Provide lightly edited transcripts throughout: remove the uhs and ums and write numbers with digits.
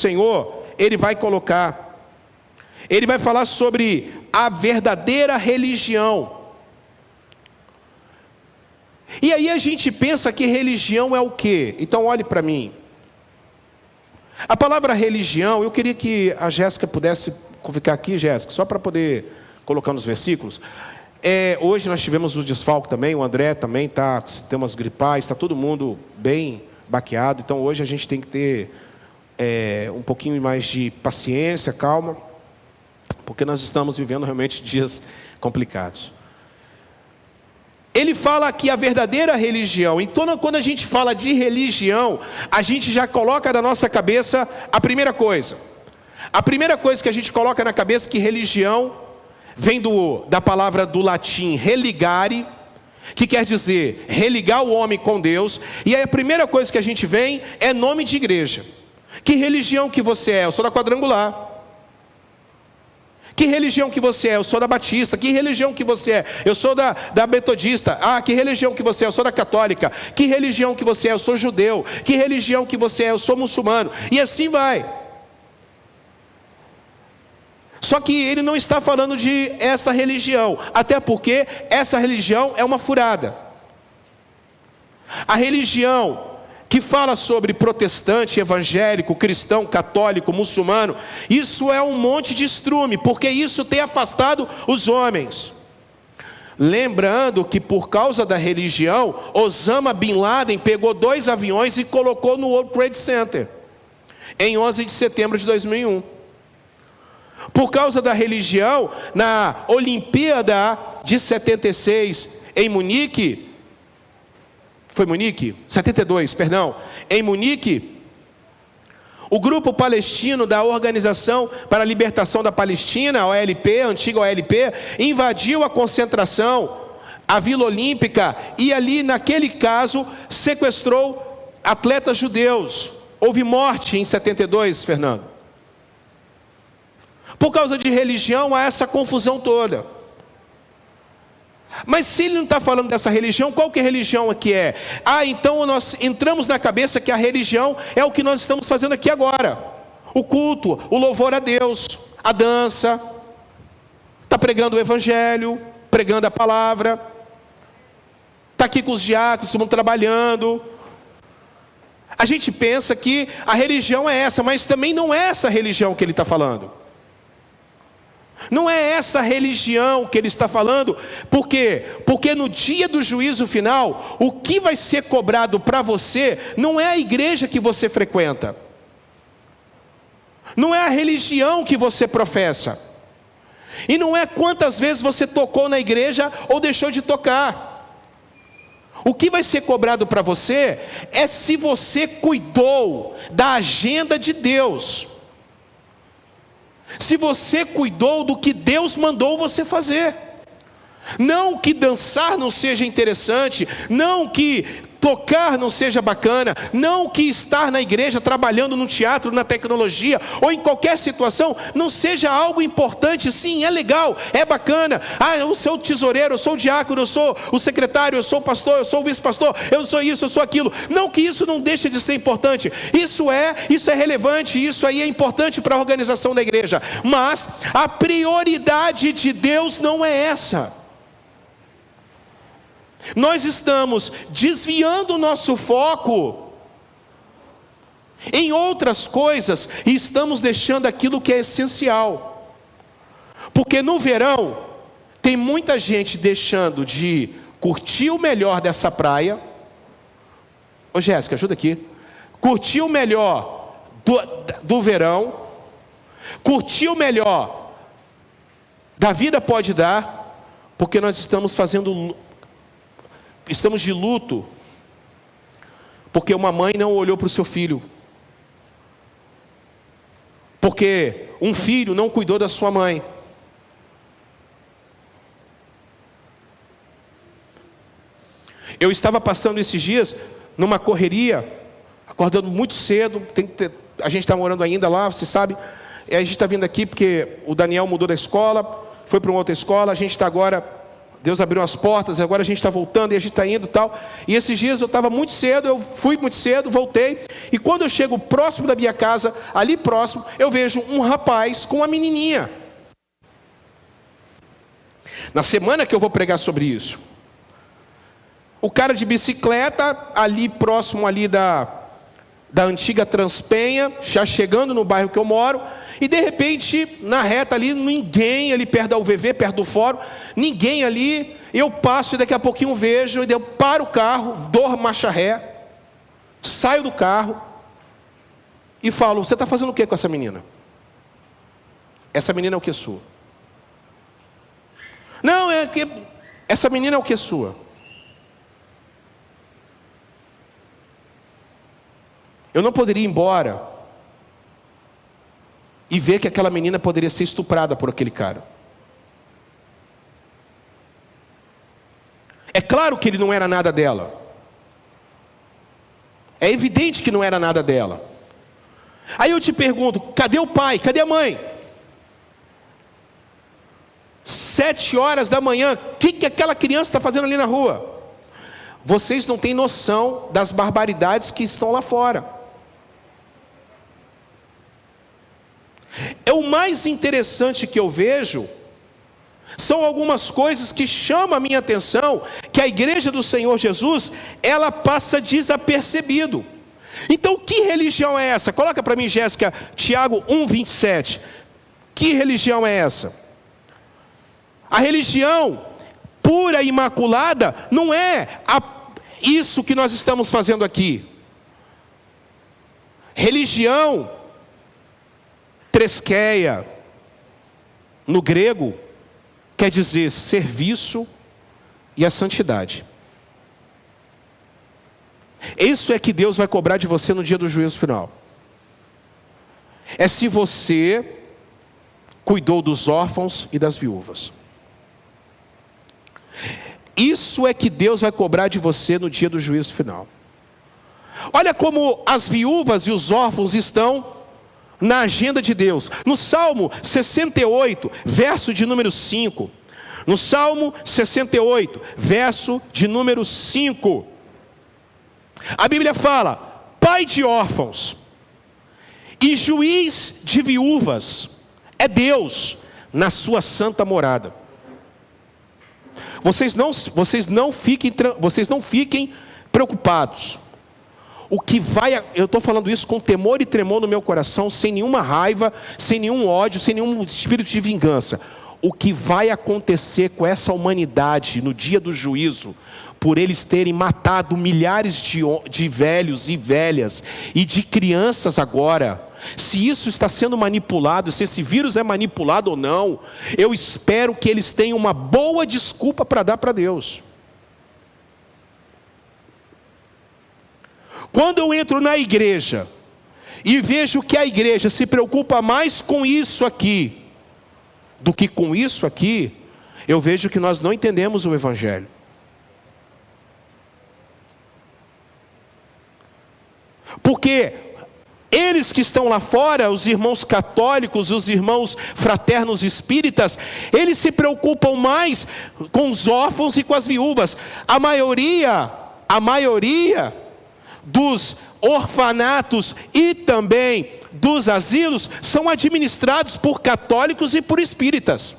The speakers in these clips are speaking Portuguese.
Senhor, ele vai colocar. Ele vai falar sobre a verdadeira religião. E aí a gente pensa que religião é o quê? Então olhe para mim. A palavra religião, eu queria que a Jéssica pudesse ficar aqui, Jéssica, só para poder colocar nos versículos. Hoje nós tivemos o desfalque também, o André também está, tem umas gripais, está todo mundo bem baqueado. Então hoje a gente tem que ter um pouquinho mais de paciência, calma, porque nós estamos vivendo realmente dias complicados. Ele fala que a verdadeira religião, então quando a gente fala de religião, a gente já coloca na nossa cabeça a primeira coisa. A primeira coisa que a gente coloca na cabeça é que religião vem da palavra do latim religare, que quer dizer religar o homem com Deus. E aí a primeira coisa que a gente vem é nome de igreja. Que religião que você é? Eu sou da Quadrangular. Que religião que você é? Eu sou da Batista. Que religião que você é? Eu sou da Metodista. Que religião que você é? Eu sou da Católica. Que religião que você é? Eu sou judeu. Que religião que você é? Eu sou muçulmano. E assim vai. Só que ele não está falando de essa religião, até porque essa religião é uma furada. A religião que fala sobre protestante, evangélico, cristão, católico, muçulmano, isso é um monte de estrume, porque isso tem afastado os homens. Lembrando que por causa da religião, Osama Bin Laden pegou 2 aviões e colocou no World Trade Center, em 11 de setembro de 2001. Por causa da religião, na Olimpíada de 76 em Munique, foi Munique? 72, perdão. Em Munique, o grupo palestino da Organização para a Libertação da Palestina, a OLP, a antiga OLP, invadiu a concentração, a Vila Olímpica, e ali naquele caso sequestrou atletas judeus. Houve morte em 72, Fernando. Por causa de religião, há essa confusão toda. Mas se ele não está falando dessa religião, qual que religião aqui é? Então nós entramos na cabeça que a religião é o que nós estamos fazendo aqui agora. O culto, o louvor a Deus, a dança, está pregando o evangelho, pregando a palavra, está aqui com os diáconos, todo mundo trabalhando. A gente pensa que a religião é essa, mas também não é essa religião que ele está falando. Não é essa religião que ele está falando. Por quê? Porque no dia do juízo final, o que vai ser cobrado para você não é a igreja que você frequenta, não é a religião que você professa, e não é quantas vezes você tocou na igreja ou deixou de tocar. O que vai ser cobrado para você é se você cuidou da agenda de Deus, se você cuidou do que Deus mandou você fazer. Não que dançar não seja interessante, não que tocar não seja bacana, não que estar na igreja, trabalhando no teatro, na tecnologia, ou em qualquer situação, não seja algo importante. Sim, é legal, é bacana. Eu sou o tesoureiro, eu sou o diácono, eu sou o secretário, eu sou o pastor, eu sou o vice-pastor, eu sou isso, eu sou aquilo. Não que isso não deixe de ser importante. Isso é relevante, isso aí é importante para a organização da igreja. Mas a prioridade de Deus não é essa. Nós estamos desviando o nosso foco em outras coisas e estamos deixando aquilo que é essencial. Porque no verão tem muita gente deixando de curtir o melhor dessa praia. Ô Jéssica, ajuda aqui. Curtir o melhor do verão, curtir o melhor da vida pode dar, porque nós estamos de luto, porque uma mãe não olhou para o seu filho, porque um filho não cuidou da sua mãe. Eu estava passando esses dias numa correria, acordando muito cedo, a gente está morando ainda lá, você sabe, e a gente está vindo aqui porque o Daniel mudou da escola, foi para uma outra escola, a gente está agora Deus abriu as portas, e agora a gente está voltando, e a gente está indo e tal. E esses dias eu estava muito cedo, eu fui muito cedo, voltei. E quando eu chego próximo da minha casa, ali próximo, eu vejo um rapaz com uma menininha. Na semana que eu vou pregar sobre isso, o cara de bicicleta, ali próximo ali da antiga Transpenha, já chegando no bairro que eu moro, e de repente, na reta ali, ninguém ali perto da UVV, perto do fórum, ninguém ali, eu passo e daqui a pouquinho vejo, e eu paro o carro, dou marcha ré, saio do carro, e falo, você está fazendo o que com essa menina? Essa menina é o que sua? Não, é que essa menina é o que sua? Eu não poderia ir embora e ver que aquela menina poderia ser estuprada por aquele cara. É claro que ele não era nada dela. É evidente que não era nada dela. Aí eu te pergunto, cadê o pai? Cadê a mãe? 7h da manhã, o que aquela criança está fazendo ali na rua? Vocês não têm noção das barbaridades que estão lá fora. É o mais interessante que eu vejo, são algumas coisas que chamam a minha atenção, que a igreja do Senhor Jesus, ela passa desapercebido. Então que religião é essa? Coloca para mim, Jéssica, Tiago 1:27. Que religião é essa? A religião pura e imaculada não é isso que nós estamos fazendo aqui. Religião, treskeia, no grego, quer dizer serviço e a santidade. Isso é que Deus vai cobrar de você no dia do juízo final. É se você cuidou dos órfãos e das viúvas. Isso é que Deus vai cobrar de você no dia do juízo final. Olha como as viúvas e os órfãos estão na agenda de Deus. No Salmo 68, verso de número 5. No Salmo 68, verso de número 5. A Bíblia fala: pai de órfãos e juiz de viúvas é Deus na sua santa morada. Vocês não fiquem preocupados. O que vai, eu estou falando isso com temor e tremor no meu coração, sem nenhuma raiva, sem nenhum ódio, sem nenhum espírito de vingança. O que vai acontecer com essa humanidade no dia do juízo, por eles terem matado milhares de velhos e velhas, e de crianças agora, se isso está sendo manipulado, se esse vírus é manipulado ou não, eu espero que eles tenham uma boa desculpa para dar para Deus. Quando eu entro na igreja e vejo que a igreja se preocupa mais com isso aqui do que com isso aqui, eu vejo que nós não entendemos o Evangelho. Porque eles que estão lá fora, os irmãos católicos, os irmãos fraternos espíritas, eles se preocupam mais com os órfãos e com as viúvas. A maioria dos orfanatos e também dos asilos são administrados por católicos e por espíritas.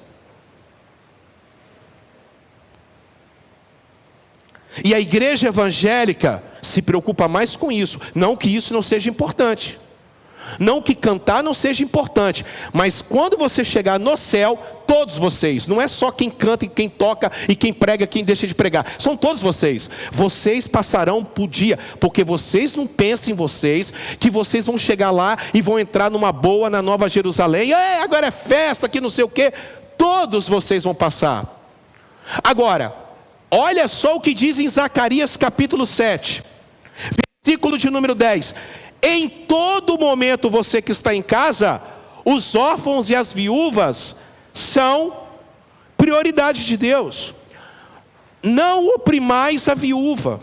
E a igreja evangélica se preocupa mais com isso. Não que isso não seja importante, não que cantar não seja importante, mas quando você chegar no céu, todos vocês, não é só quem canta e quem toca e quem prega, quem deixa de pregar, são todos vocês passarão por dia, porque vocês não pensam em vocês, que vocês vão chegar lá e vão entrar numa boa na Nova Jerusalém, agora é festa, que não sei o que. Todos vocês vão passar. Agora, olha só o que diz em Zacarias capítulo 7, versículo de número 10. Em todo momento, você que está em casa, os órfãos e as viúvas são prioridade de Deus. Não oprimais a viúva,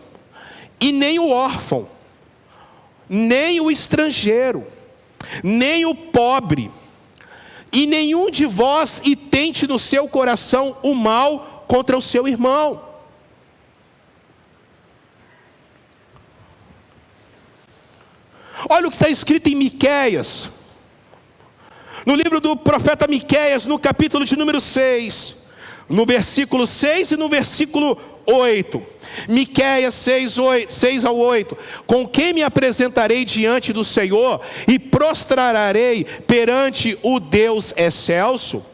e nem o órfão, nem o estrangeiro, nem o pobre, e nenhum de vós intente no seu coração o mal contra o seu irmão. Olha o que está escrito em Miqueias, no livro do profeta Miqueias, no capítulo de número 6, no versículo 6 e no versículo 8. Miqueias 6 ao 8. Com quem me apresentarei diante do Senhor e prostrarei perante o Deus excelso?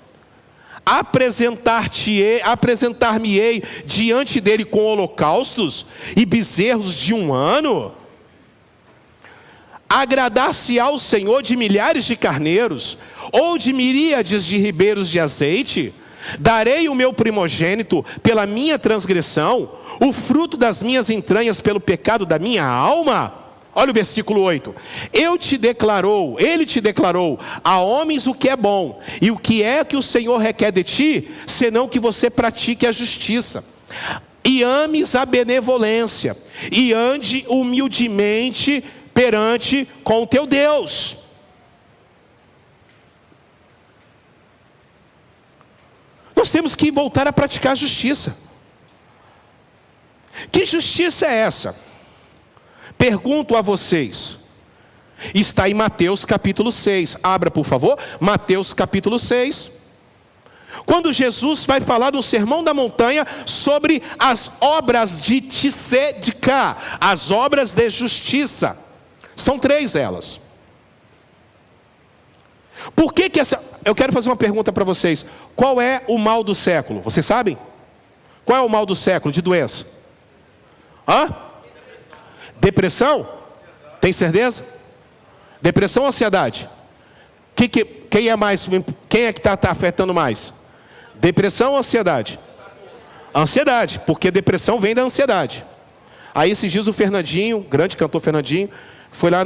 Apresentar-me-ei diante dele com holocaustos e bezerros de um ano? Agradar-se-á o Senhor de milhares de carneiros, ou de miríades de ribeiros de azeite? Darei o meu primogênito pela minha transgressão, o fruto das minhas entranhas pelo pecado da minha alma? Olha o versículo 8. Ele te declarou a homens o que é bom, e o que é que o Senhor requer de ti, senão que você pratique a justiça, e ames a benevolência, e ande humildemente perante com o teu Deus. Nós temos que voltar a praticar a justiça. Que justiça é essa? Pergunto a vocês. Está em Mateus capítulo 6. Abra, por favor, Mateus capítulo 6. Quando Jesus vai falar no Sermão da Montanha sobre as obras de Tzedakah, as obras de justiça. São 3 elas. Por que essa... Eu quero fazer uma pergunta para vocês. Qual é o mal do século? Vocês sabem? Qual é o mal do século de doença? Depressão? Tem certeza? Depressão ou ansiedade? Quem é mais? Quem é que está afetando mais? Depressão ou ansiedade? Ansiedade, porque depressão vem da ansiedade. Aí esses dias o Fernandinho, grande cantor Fernandinho, foi lá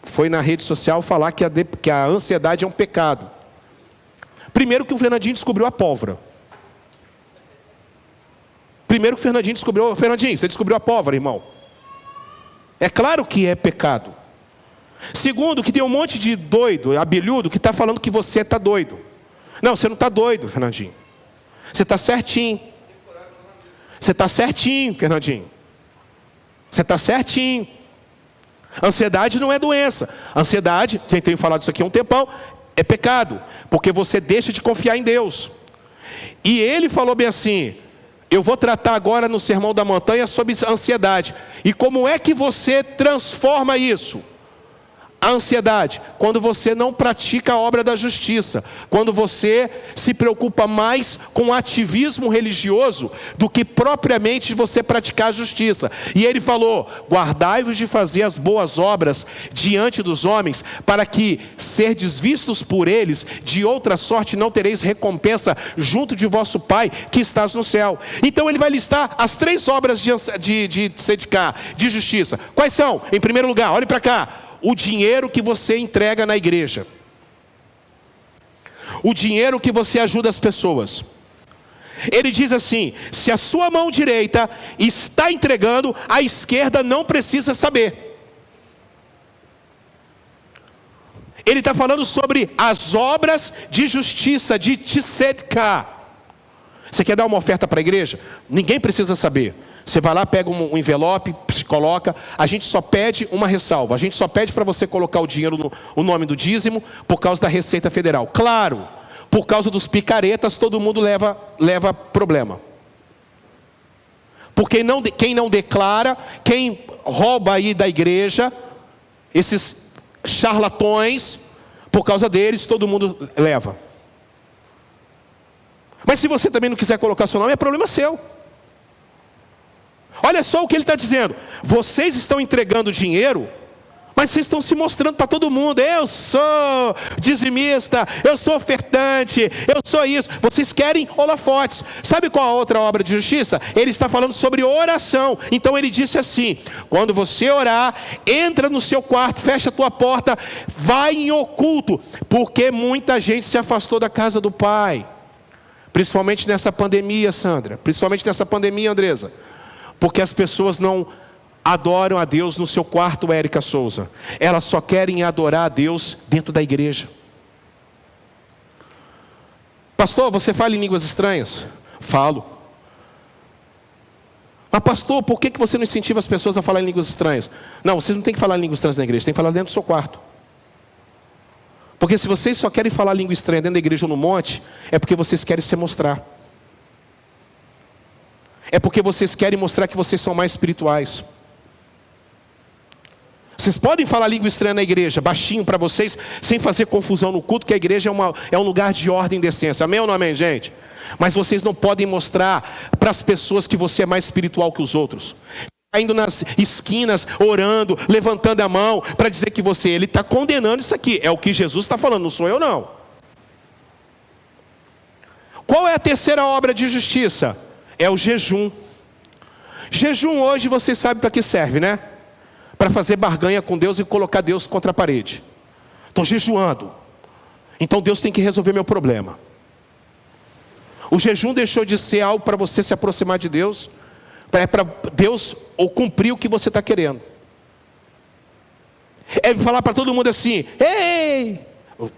foi na rede social falar que a ansiedade é um pecado. Primeiro que o Fernandinho descobriu a pólvora. Primeiro que o Fernandinho descobriu... Fernandinho, você descobriu a pólvora, irmão? É claro que é pecado. Segundo, que tem um monte de doido, abelhudo, que está falando que você está doido. Não, você não está doido, Fernandinho. Você está certinho. Você está certinho, Fernandinho. Você está certinho. Ansiedade não é doença. Ansiedade, tenho falado isso aqui há um tempão, é pecado, porque você deixa de confiar em Deus. E ele falou bem assim: eu vou tratar agora no Sermão da Montanha sobre ansiedade. E como é que você transforma isso? A ansiedade, quando você não pratica a obra da justiça, quando você se preocupa mais com o ativismo religioso do que propriamente você praticar a justiça. E ele falou: guardai-vos de fazer as boas obras diante dos homens, para que, serdes vistos por eles, de outra sorte não tereis recompensa junto de vosso Pai que estás no céu. Então ele vai listar as 3 obras de tzedakah, de justiça. Quais são? Em primeiro lugar, olhe para cá: o dinheiro que você entrega na igreja, o dinheiro que você ajuda as pessoas. Ele diz assim: se a sua mão direita está entregando, a esquerda não precisa saber. Ele está falando sobre as obras de justiça, de tzedakah. Você quer dar uma oferta para a igreja? Ninguém precisa saber. Você vai lá, pega um envelope, se coloca. A gente só pede uma ressalva. A gente só pede para você colocar o dinheiro, o nome do dízimo, por causa da Receita Federal. Claro, por causa dos picaretas, todo mundo leva problema. Porque quem não declara, quem rouba aí da igreja, esses charlatões, por causa deles, todo mundo leva. Mas se você também não quiser colocar seu nome, é problema seu. Olha só o que ele está dizendo: vocês estão entregando dinheiro, mas vocês estão se mostrando para todo mundo: eu sou dizimista, eu sou ofertante, eu sou isso. Vocês querem holofotes. Sabe qual a outra obra de justiça? Ele está falando sobre oração. Então ele disse assim: quando você orar, entra no seu quarto, fecha a tua porta, vai em oculto, porque muita gente se afastou da casa do Pai. Principalmente nessa pandemia, Sandra. Principalmente nessa pandemia, Andresa. Porque as pessoas não adoram a Deus no seu quarto, Érica Souza. Elas só querem adorar a Deus dentro da igreja. Pastor, você fala em línguas estranhas? Falo. Mas pastor, por que você não incentiva as pessoas a falar em línguas estranhas? Não, vocês não têm que falar em línguas estranhas na igreja, tem que falar dentro do seu quarto. Porque se vocês só querem falar língua estranha dentro da igreja ou no monte, é porque vocês querem se mostrar. É porque vocês querem mostrar que vocês são mais espirituais. Vocês podem falar língua estranha na igreja, baixinho para vocês, sem fazer confusão no culto, que a igreja é um lugar de ordem e decência. Amém ou não amém, gente? Mas vocês não podem mostrar para as pessoas que você é mais espiritual que os outros. Indo nas esquinas, orando, levantando a mão, para dizer que ele está condenando isso aqui. É o que Jesus está falando, não sou eu não. Qual é a terceira obra de justiça? É o jejum. Jejum hoje você sabe para que serve, né? Para fazer barganha com Deus e colocar Deus contra a parede. Estou jejuando, então Deus tem que resolver meu problema. O jejum deixou de ser algo para você se aproximar de Deus, para Deus ou cumprir o que você está querendo. É falar para todo mundo assim: ei!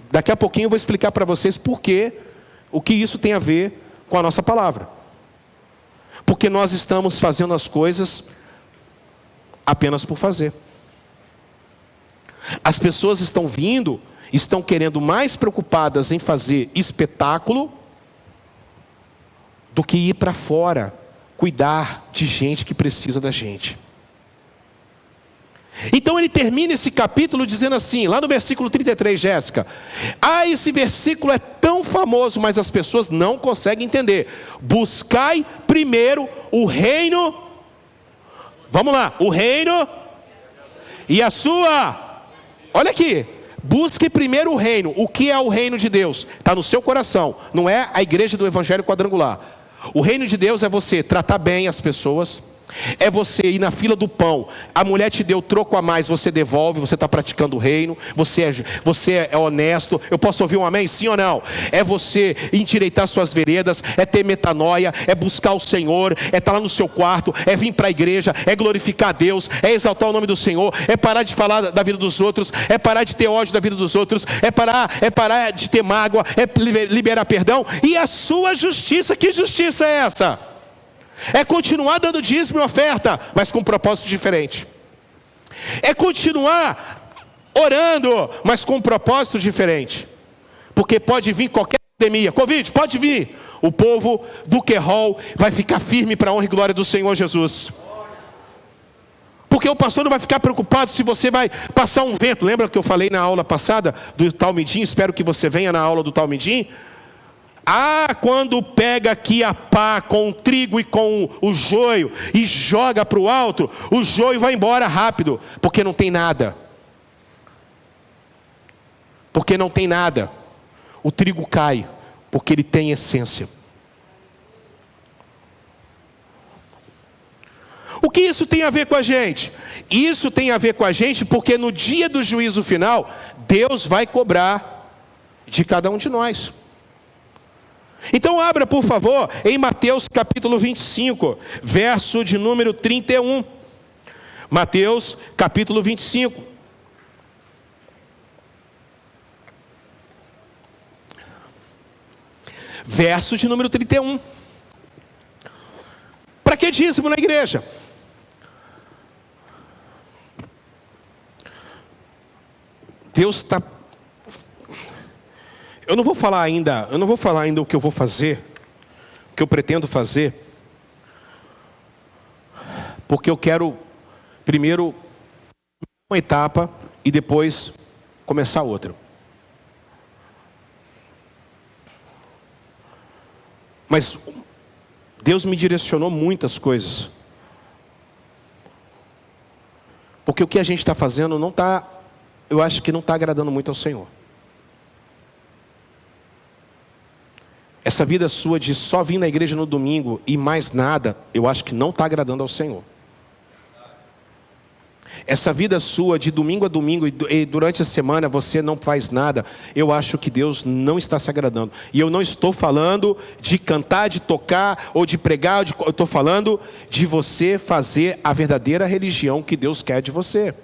Daqui a pouquinho eu vou explicar para vocês o que isso tem a ver com a nossa palavra. Porque nós estamos fazendo as coisas apenas por fazer. As pessoas estão querendo mais preocupadas em fazer espetáculo do que ir para fora, cuidar de gente que precisa da gente. Então ele termina esse capítulo dizendo assim, lá no versículo 33, Jéssica: esse versículo é tão famoso, mas as pessoas não conseguem entender. Buscai primeiro o reino, vamos lá, o reino e a sua, olha aqui, busque primeiro o reino. O que é o reino de Deus? Está no seu coração, não é a igreja do Evangelho Quadrangular. O reino de Deus é você tratar bem as pessoas, é você ir na fila do pão, a mulher te deu troco a mais, você devolve, você está praticando o reino, você é honesto. Eu posso ouvir um amém? Sim ou não? É você endireitar suas veredas, é ter metanoia, é buscar o Senhor, é estar lá no seu quarto, é vir para a igreja, é glorificar a Deus, é exaltar o nome do Senhor, é parar de falar da vida dos outros, é parar de ter ódio da vida dos outros, é parar de ter mágoa, é liberar perdão. E a sua justiça, que justiça é essa? É continuar dando dízimo e oferta, mas com um propósito diferente. É continuar orando, mas com um propósito diferente. Porque pode vir qualquer pandemia, Covid, pode vir. O povo do Querol vai ficar firme para a honra e glória do Senhor Jesus. Porque o pastor não vai ficar preocupado se você vai passar um vento. Lembra que eu falei na aula passada do Talmidim? Espero que você venha na aula do Talmidim. Quando pega aqui a pá com o trigo e com o joio e joga para o alto, o joio vai embora rápido, porque não tem nada. Porque não tem nada. O trigo cai, porque ele tem essência. O que isso tem a ver com a gente? Isso tem a ver com a gente porque no dia do juízo final, Deus vai cobrar de cada um de nós. Então abra, por favor, em Mateus capítulo 25, verso de número 31. Mateus capítulo 25. Verso de número 31. Para que dízimo na igreja? Deus está... Eu não vou falar ainda o que eu vou fazer, o que eu pretendo fazer, porque eu quero primeiro uma etapa e depois começar outra. Mas Deus me direcionou muitas coisas, porque o que a gente está fazendo eu acho que não está agradando muito ao Senhor. Essa vida sua de só vir na igreja no domingo e mais nada, eu acho que não está agradando ao Senhor. Essa vida sua de domingo a domingo e durante a semana você não faz nada, eu acho que Deus não está se agradando. E eu não estou falando de cantar, de tocar ou de pregar, eu estou falando de você fazer a verdadeira religião que Deus quer de você.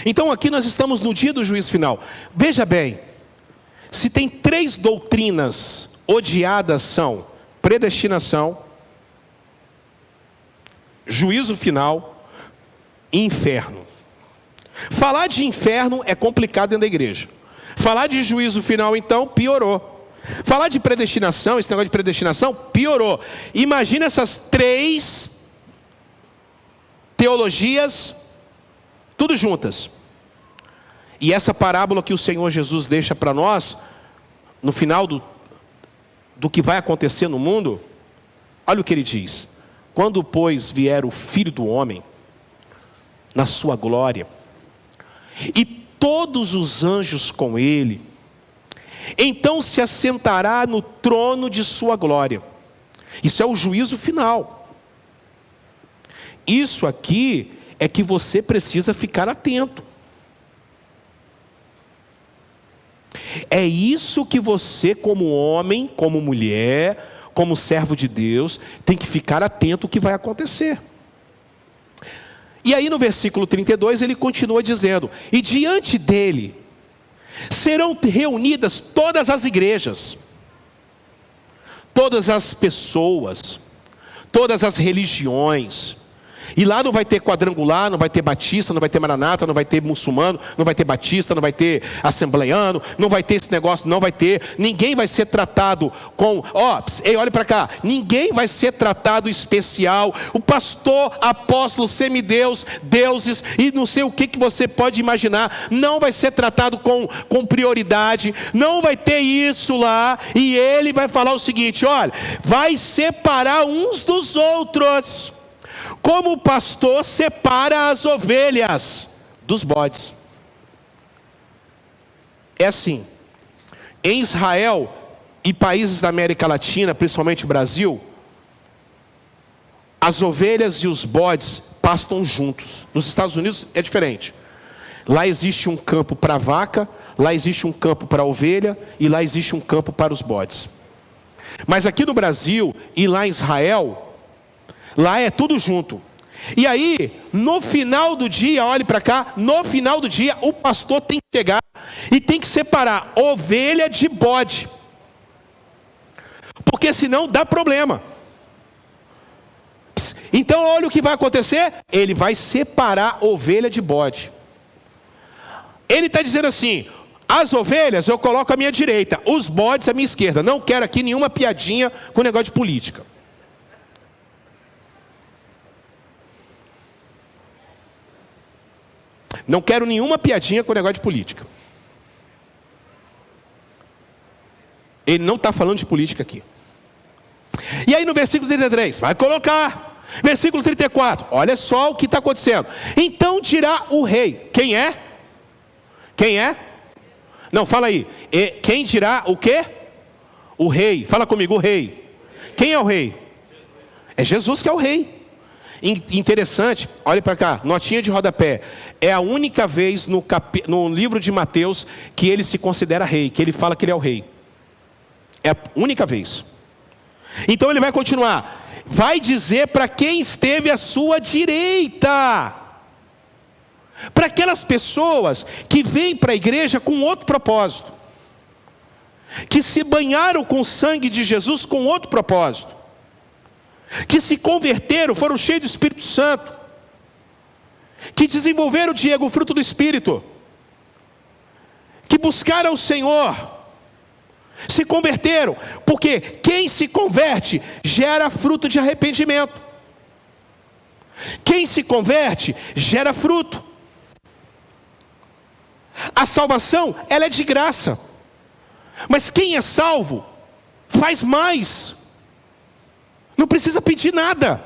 Então aqui nós estamos no dia do juízo final. Veja bem, se tem 3 doutrinas odiadas são predestinação, juízo final e inferno. Falar de inferno é complicado dentro da igreja. Falar de juízo final, então, piorou. Falar de predestinação, esse negócio de predestinação, piorou. Imagina essas 3 teologias, tudo juntas. E essa parábola que o Senhor Jesus deixa para nós, no final do que vai acontecer no mundo, olha o que ele diz: quando, pois, vier o Filho do Homem, na sua glória, e todos os anjos com ele, então se assentará no trono de sua glória. Isso é o juízo final. Isso aqui é que você precisa ficar atento. É isso que você, como homem, como mulher, como servo de Deus, tem que ficar atento ao que vai acontecer. E aí no versículo 32 ele continua dizendo: e diante dele serão reunidas todas as igrejas, todas as pessoas, todas as religiões. E lá não vai ter quadrangular, não vai ter batista, não vai ter maranata, não vai ter muçulmano, não vai ter batista, não vai ter assembleiano, não vai ter esse negócio, não vai ter. Ninguém vai ser tratado com, olha para cá, ninguém vai ser tratado especial. O pastor, apóstolo, semideus, deuses e não sei o que você pode imaginar, não vai ser tratado com prioridade, não vai ter isso lá. E ele vai falar o seguinte: olha, vai separar uns dos outros, como o pastor separa as ovelhas dos bodes. É assim, em Israel e países da América Latina, principalmente o Brasil, as ovelhas e os bodes pastam juntos. Nos Estados Unidos é diferente. Lá existe um campo para a vaca, lá existe um campo para a ovelha e lá existe um campo para os bodes. Mas aqui no Brasil e lá em Israel, lá é tudo junto. E aí, no final do dia, olhe para cá, no final do dia, o pastor tem que chegar e tem que separar ovelha de bode. Porque senão dá problema. Então olha o que vai acontecer. Ele vai separar ovelha de bode. Ele está dizendo assim: as ovelhas eu coloco à minha direita, os bodes à minha esquerda. Não quero aqui nenhuma piadinha com negócio de política. Não quero nenhuma piadinha com o negócio de política. Ele não está falando de política aqui. E aí no versículo 33, vai colocar. Versículo 34, olha só o que está acontecendo. Então dirá o rei. Quem é? Quem é? Não, fala aí. Quem dirá o quê? O rei. Fala comigo, o rei. Quem é o rei? É Jesus que é o rei. Interessante, olha para cá, notinha de rodapé. É a única vez no livro de Mateus que ele se considera rei, que ele fala que ele é o rei. É a única vez. Então ele vai continuar. Vai dizer para quem esteve à sua direita. Para aquelas pessoas que vêm para a igreja com outro propósito, que se banharam com o sangue de Jesus com outro propósito, que se converteram, foram cheios do Espírito Santo, que desenvolveram, Diego, o fruto do Espírito, que buscaram o Senhor, se converteram, porque quem se converte gera fruto de arrependimento. Quem se converte gera fruto. A salvação, ela é de graça, mas quem é salvo faz mais. Não precisa pedir nada.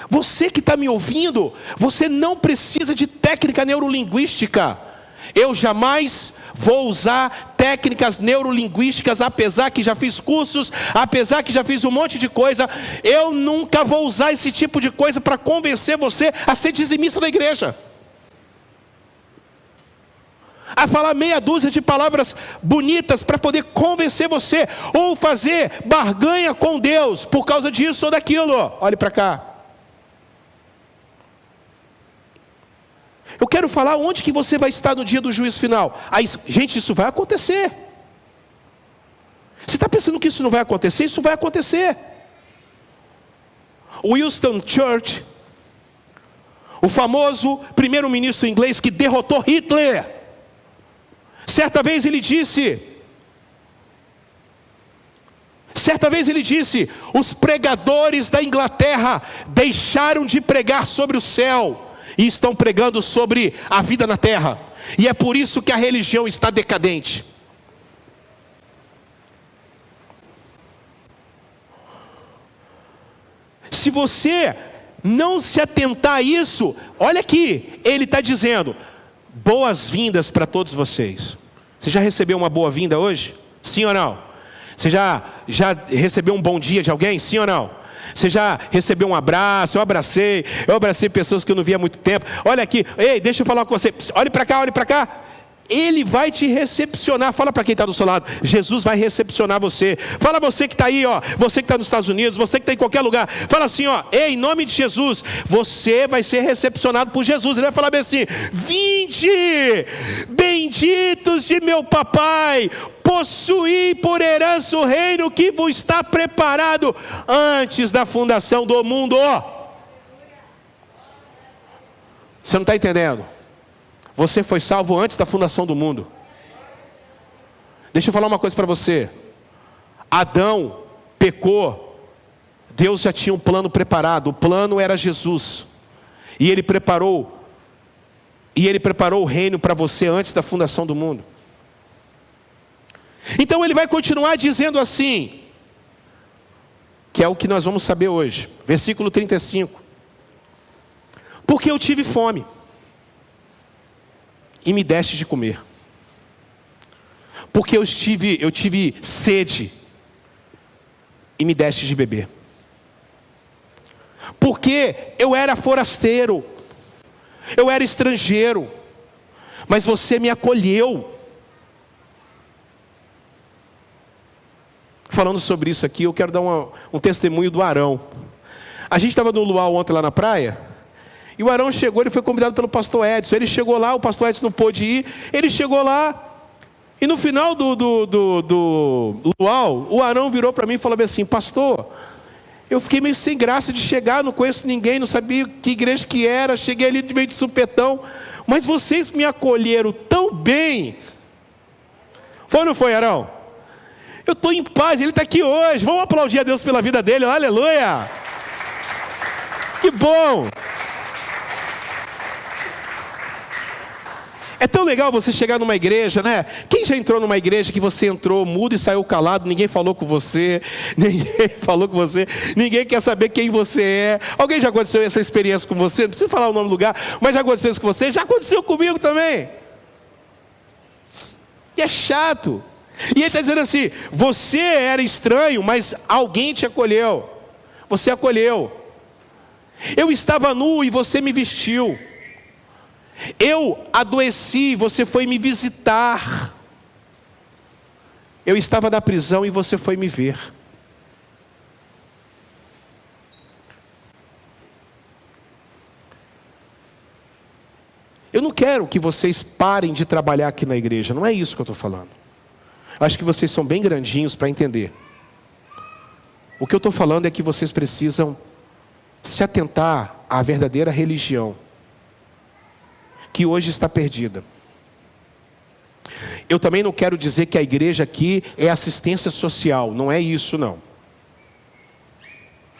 Você que está me ouvindo, você não precisa de técnica neurolinguística. Eu jamais vou usar técnicas neurolinguísticas, apesar que já fiz cursos, apesar que já fiz um monte de coisa. Eu nunca vou usar esse tipo de coisa para convencer você a ser dizimista da igreja, a falar meia dúzia de palavras bonitas para poder convencer você, ou fazer barganha com Deus por causa disso ou daquilo. Olhe para cá. Eu quero falar onde que você vai estar no dia do juízo final. Aí, gente, isso vai acontecer. pensando que isso não vai acontecer? Isso vai acontecer. Winston Churchill, o famoso primeiro-ministro inglês que derrotou Hitler, certa vez ele disse, os pregadores da Inglaterra deixaram de pregar sobre o céu e estão pregando sobre a vida na terra. E é por isso que a religião está decadente. Se você não se atentar a isso, olha aqui, ele está dizendo, boas-vindas para todos vocês. Você já recebeu uma boa-vinda hoje? Sim ou não? Você já recebeu um bom dia de alguém? Sim ou não? Você já recebeu um abraço? Eu abracei pessoas que eu não via há muito tempo. Olha aqui, ei, deixa eu falar com você. Olhe para cá. Ele vai te recepcionar. Fala para quem está do seu lado, Jesus vai recepcionar você. Fala você que está aí, ó, você que está nos Estados Unidos, você que está em qualquer lugar. Fala assim, ó, ei, em nome de Jesus, você vai ser recepcionado por Jesus. Ele vai falar bem assim, vinde, benditos de meu papai, possuí por herança o reino que vos está preparado antes da fundação do mundo. Você não está entendendo? Você foi salvo antes da fundação do mundo. Deixa eu falar uma coisa para você. Adão pecou. Deus já tinha um plano preparado. O plano era Jesus. E Ele preparou o reino para você antes da fundação do mundo. Então Ele vai continuar dizendo assim, que é o que nós vamos saber hoje. Versículo 35. Porque eu tive fome e me deste de comer. Porque eu tive sede e me deste de beber. Porque eu era forasteiro, eu era estrangeiro, mas você me acolheu. Falando sobre isso aqui, eu quero dar um testemunho do Arão. A gente estava no luau ontem lá na praia, e o Arão chegou, ele foi convidado pelo pastor Edson. Ele chegou lá, o pastor Edson não pôde ir. Ele chegou lá, e no final do luau, o Arão virou para mim e falou assim, pastor, eu fiquei meio sem graça de chegar, não conheço ninguém, não sabia que igreja que era, cheguei ali meio de supetão, mas vocês me acolheram tão bem. Foi ou não foi, Arão? Eu estou em paz, ele está aqui hoje. Vamos aplaudir a Deus pela vida dele, aleluia. Que bom. É tão legal você chegar numa igreja, né? Quem já entrou numa igreja que você entrou mudo e saiu calado, ninguém falou com você, ninguém quer saber quem você é. Alguém já aconteceu essa experiência com você? Não precisa falar o nome do lugar, mas já aconteceu isso com você? Já aconteceu comigo também. E é chato. E ele está dizendo assim, você era estranho, mas alguém te acolheu. Você acolheu. Eu estava nu e você me vestiu. Eu adoeci, você foi me visitar. Eu estava na prisão e você foi me ver. Eu não quero que vocês parem de trabalhar aqui na igreja, não é isso que eu estou falando. Acho que vocês são bem grandinhos para entender. O que eu estou falando é que vocês precisam se atentar à verdadeira religião, que hoje está perdida. Eu também não quero dizer que a igreja aqui é assistência social, não é isso não.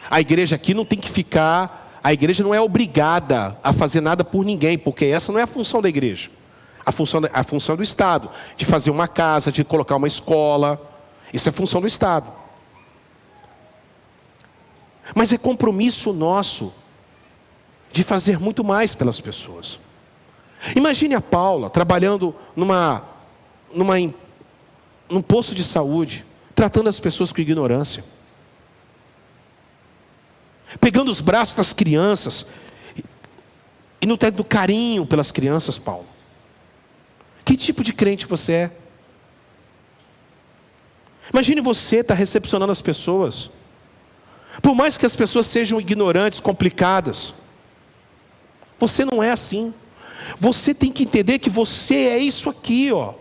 A igreja aqui não tem que ficar, a igreja não é obrigada a fazer nada por ninguém, porque essa não é a função da igreja. A função do Estado, de fazer uma casa, de colocar uma escola, isso é função do Estado. Mas é compromisso nosso de fazer muito mais pelas pessoas. Imagine a Paula trabalhando num posto de saúde, tratando as pessoas com ignorância, pegando os braços das crianças e não tendo carinho pelas crianças, Paulo. Que tipo de crente você é? Imagine você estar recepcionando as pessoas, por mais que as pessoas sejam ignorantes, complicadas, você não é assim. Você tem que entender que você é isso aqui, ó.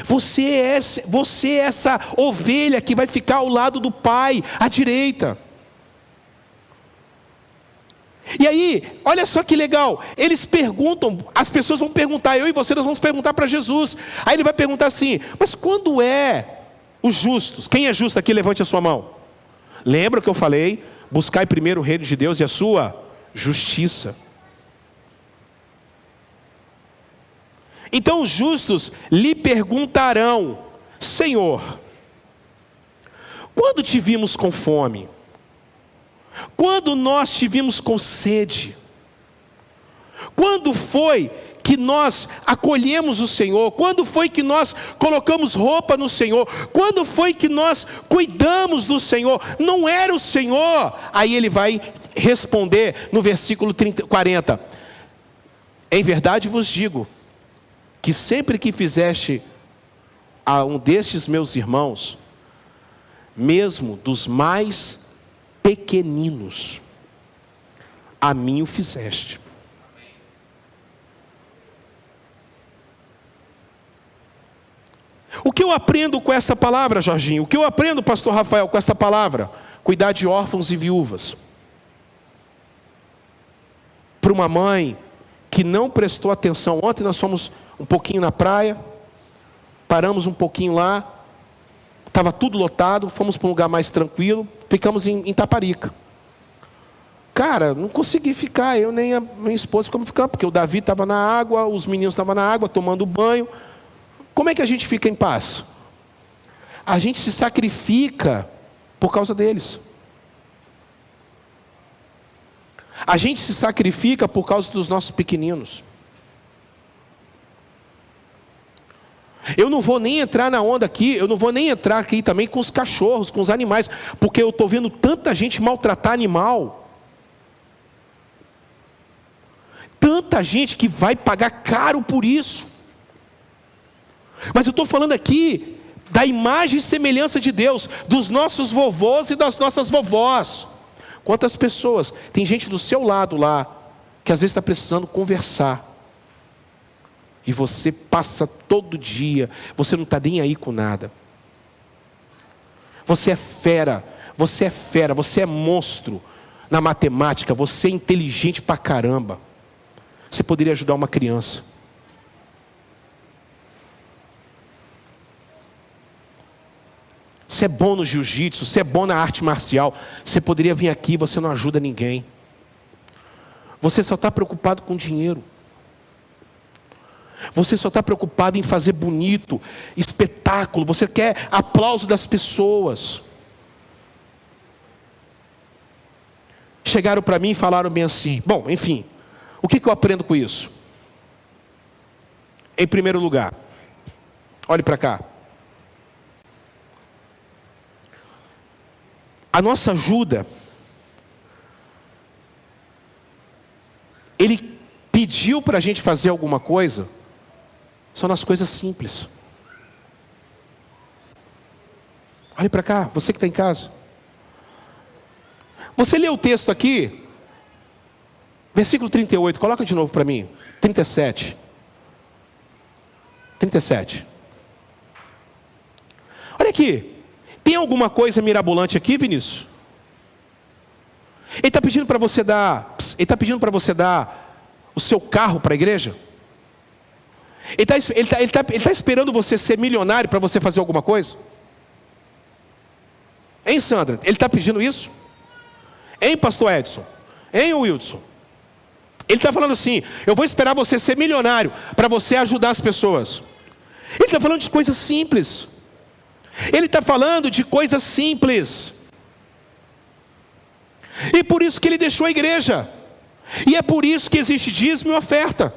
Você é essa ovelha que vai ficar ao lado do Pai, à direita. E aí, olha só que legal, eles perguntam, as pessoas vão perguntar, eu e você, nós vamos perguntar para Jesus. Aí ele vai perguntar assim: mas quando é os justos? Quem é justo aqui, levante a sua mão. Lembra o que eu falei? Buscai primeiro o reino de Deus e a sua justiça. Então os justos lhe perguntarão: Senhor, quando te vimos com fome? Quando nós te vimos com sede? Quando foi que nós acolhemos o Senhor? Quando foi que nós colocamos roupa no Senhor? Quando foi que nós cuidamos do Senhor? Não era o Senhor? Aí ele vai responder no versículo 40. Em verdade vos digo, que sempre que fizeste a um destes meus irmãos, mesmo dos mais pequeninos, a mim o fizeste. O que eu aprendo com essa palavra, Jorginho? O que eu aprendo, pastor Rafael, com essa palavra? Cuidar de órfãos e viúvas. Para uma mãe que não prestou atenção. Ontem nós fomos um pouquinho na praia, paramos um pouquinho lá, estava tudo lotado, fomos para um lugar mais tranquilo, ficamos em Taparica. Cara, não consegui ficar, eu nem a minha esposa ficamos ficando, porque o Davi estava na água, os meninos estavam na água, tomando banho. Como é que a gente fica em paz? A gente se sacrifica por causa deles. A gente se sacrifica por causa dos nossos pequeninos. Eu não vou nem entrar na onda aqui, eu não vou nem entrar aqui também com os cachorros, com os animais, porque eu estou vendo tanta gente maltratar animal. Tanta gente que vai pagar caro por isso. Mas eu estou falando aqui da imagem e semelhança de Deus, dos nossos vovôs e das nossas vovós. Quantas pessoas, tem gente do seu lado lá, que às vezes está precisando conversar. E você passa todo dia, você não está nem aí com nada. Você é fera, você é monstro na matemática, você é inteligente pra caramba. Você poderia ajudar uma criança. Você é bom no jiu-jitsu, você é bom na arte marcial. Você poderia vir aqui, você não ajuda ninguém. Você só está preocupado com dinheiro. Você só está preocupado em fazer bonito, espetáculo. Você quer aplauso das pessoas. Chegaram para mim e falaram bem assim. Bom, enfim, o que eu aprendo com isso? Em primeiro lugar, olhe para cá. A nossa ajuda, Ele pediu para a gente fazer alguma coisa, são nas coisas simples. Olhe para cá, você que está em casa. Você lê o texto aqui, versículo 38, coloca de novo para mim, 37. Olha aqui, tem alguma coisa mirabolante aqui, Vinícius? Ele está pedindo para você dar, o seu carro para a igreja? Ele está esperando você ser milionário para você fazer alguma coisa? Hein, Sandra? Ele está pedindo isso? Hein, pastor Edson? Hein, Wilson? Ele está falando assim: eu vou esperar você ser milionário para você ajudar as pessoas. Ele está falando de coisas simples. Ele está falando de coisas simples. E por isso que ele deixou a igreja. E é por isso que existe dízimo e oferta.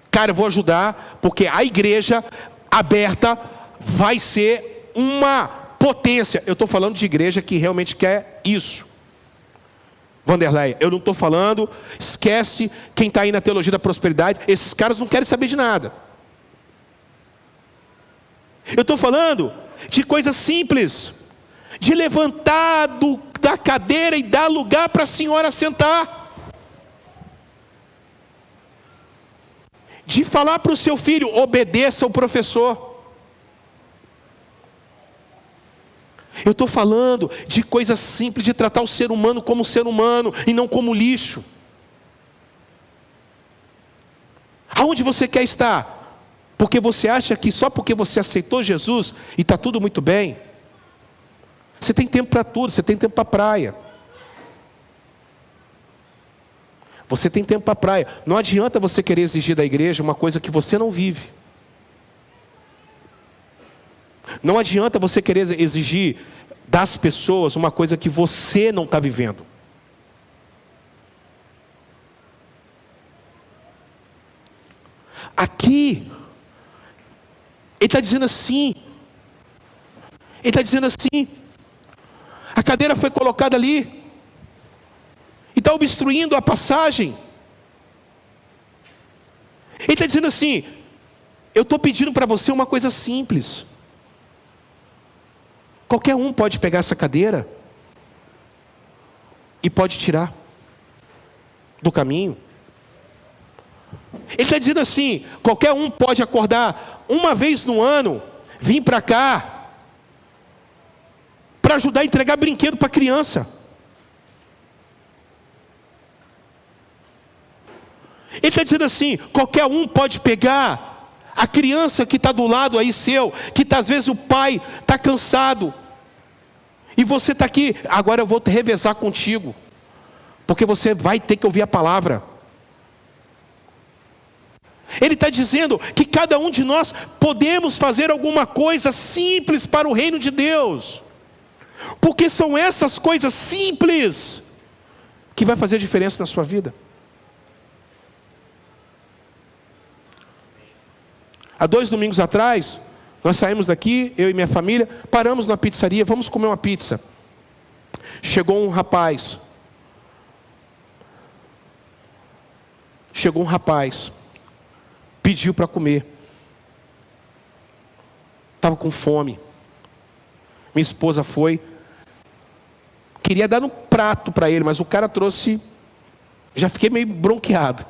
Cara, eu vou ajudar, porque a igreja aberta vai ser uma potência. Eu estou falando de igreja que realmente quer isso. Vanderlei, eu não estou falando, esquece quem está aí na teologia da prosperidade, esses caras não querem saber de nada. Eu estou falando de coisas simples, de levantar da cadeira e dar lugar para a senhora sentar. de falar para o seu filho: obedeça ao professor. Eu estou falando de coisas simples, de tratar o ser humano como ser humano e não como lixo. Aonde você quer estar? Porque você acha que só porque você aceitou Jesus e está tudo muito bem? Você tem tempo para tudo, você tem tempo para a praia. Você tem tempo para a praia. Não adianta você querer exigir da igreja uma coisa que você não vive. Não adianta você querer exigir das pessoas uma coisa que você não está vivendo. Aqui, ele está dizendo assim. Ele está dizendo assim. A cadeira foi colocada ali. E está obstruindo a passagem. Ele está dizendo assim: eu estou pedindo para você uma coisa simples. Qualquer um pode pegar essa cadeira e pode tirar do caminho. Ele está dizendo assim: qualquer um pode acordar uma vez no ano, vir para cá, para ajudar a entregar brinquedo para a criança. Ele está dizendo assim: qualquer um pode pegar a criança que está do lado aí seu, que às vezes o pai está cansado, e você está aqui, agora eu vou te revezar contigo, porque você vai ter que ouvir a palavra. Ele está dizendo que cada um de nós podemos fazer alguma coisa simples para o reino de Deus, porque são essas coisas simples que vai fazer diferença na sua vida. Há 2 domingos atrás, nós saímos daqui, eu e minha família, paramos na pizzaria, vamos comer uma pizza. Chegou um rapaz, pediu para comer. Estava com fome. Minha esposa foi, queria dar um prato para ele, mas o cara trouxe, já fiquei meio bronqueado.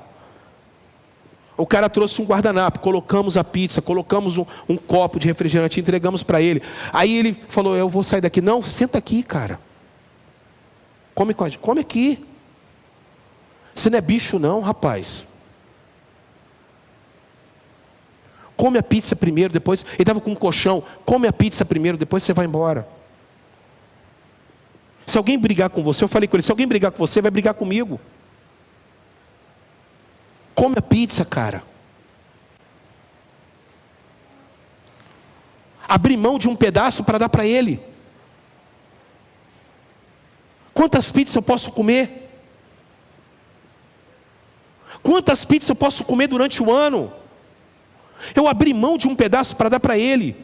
O cara trouxe um guardanapo, colocamos a pizza, colocamos um copo de refrigerante, entregamos para ele. Aí ele falou: eu vou sair daqui. Não, senta aqui, cara. Come aqui. Você não é bicho não, rapaz. Come a pizza primeiro, depois... Ele estava com um colchão. Come a pizza primeiro, depois você vai embora. Se alguém brigar com você, eu falei com ele: se alguém brigar com você, vai brigar comigo. Come a pizza, cara. Abrir mão de um pedaço para dar para ele. Quantas pizzas eu posso comer? Quantas pizzas eu posso comer durante o ano? Eu abri mão de um pedaço para dar para ele.